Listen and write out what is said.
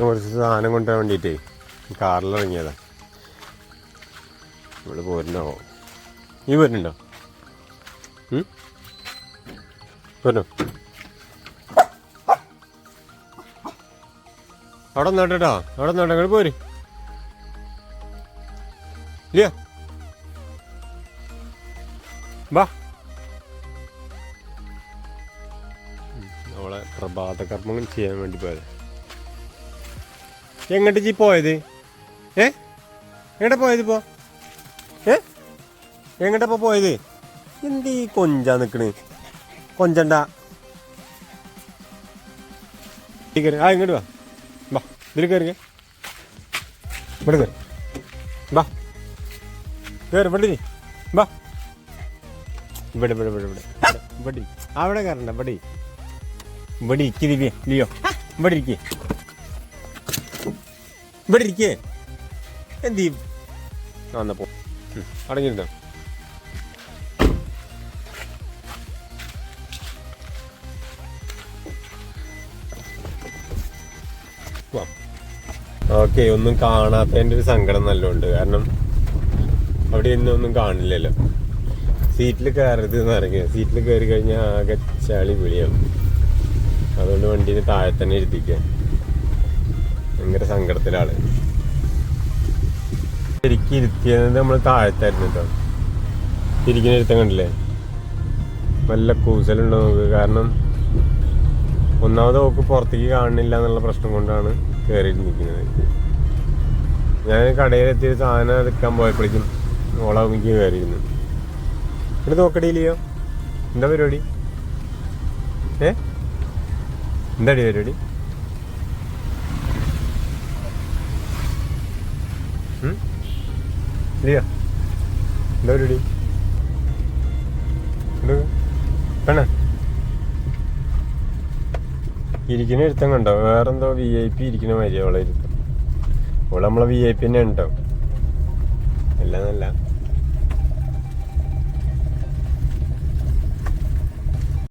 കുറച്ച് സാധനം കൊണ്ടുവരാൻ വേണ്ടിയിട്ടേ കാറിലിറങ്ങിയതാ. ഇവിടെ പോരുന്നോ? നീ വരുന്നുണ്ടോ? പോരണോ? അവിടെ നട്ടോ, അവിടെ നട്ടോ. നിങ്ങൾ പോര്. ഇല്ല വാ. അവളെ പ്രഭാത കർമ്മങ്ങൾ ചെയ്യാൻ വേണ്ടി പോയത്. എങ്ങോട്ട് ചീ പോയത്? എങ്ങോട്ടാ പോയത് ഇപ്പോ? എങ്ങോട്ടപ്പോ പോയത്? എന്ത് ഈ കൊഞ്ചാ നിക്കണ്? കൊഞ്ചണ്ട. ആ ഇങ്ങോട്ട് വാ. വാ ഇതിൽ കയറി. ഇവിടെ കയറി. വാ കയറി. ഇവിടെ വാ. ഇവിടെ ഇവിടെ ഇവിടെ ഇവിടെ ഇവിടെ അവിടെ കയറണ്ട. ഇവിടെ ഇവിടെ ഇരിക്കേ ദിവ്യ. ലിയോ ഇവിടെ ഇരിക്കേ. ഇവിടെ ഇരിക്കേ. എന്ത് ചെയ്യും? വന്നപ്പോ അടങ്ങിയിരുന്നോ? ഓക്കെ. ഒന്നും കാണാത്തതിൻ്റെ ഒരു സങ്കടം നല്ലോണ്ട്. കാരണം അവിടെ ഒന്നും കാണില്ലല്ലോ. സീറ്റിൽ കയറരുത് എന്ന് ഇറങ്ങിയ. സീറ്റിൽ കയറി കഴിഞ്ഞാൽ ആകെ ചളി വിളിയാവും. അതുകൊണ്ട് വണ്ടീനെ താഴെ തന്നെ ഇരുത്തിക്കുക. ഭയങ്കര സങ്കടത്തിലാണ്. ശരിക്കും ഇരുത്തിയത് നമ്മൾ താഴത്തായിരുന്നു കേട്ടോ. ഇരിക്കുന്ന ഇരുത്തം കണ്ടില്ലേ? വല്ല കൂസലുണ്ടോ നോക്ക്. കാരണം ഒന്നാമത് ഓക്ക് പുറത്തേക്ക് കാണുന്നില്ല എന്നുള്ള പ്രശ്നം കൊണ്ടാണ് കയറിയിരിക്കുന്നത്. ഞാൻ കടയിലെത്തിയ സാധനം എടുക്കാൻ പോയപ്പോഴേക്കും ഓളാമിക്ക് കയറിയിരുന്നു. ഇവിടെ നോക്കടിയില്ലയോ? എന്താ പരിപാടി? എന്താടി പരിപാടി? ഇല്ലയോ? എന്താ പരിപാടി? പെണ്ണ ഇരിക്കുന്ന ഇരുത്തം കണ്ടോ? വേറെന്തോ VIP ഇരിക്കുന്ന മാതിരി അവളെ ഇരുത്തം. അവളെ നമ്മളെ VIP തന്നെ ഉണ്ടോ? എല്ലാം നല്ല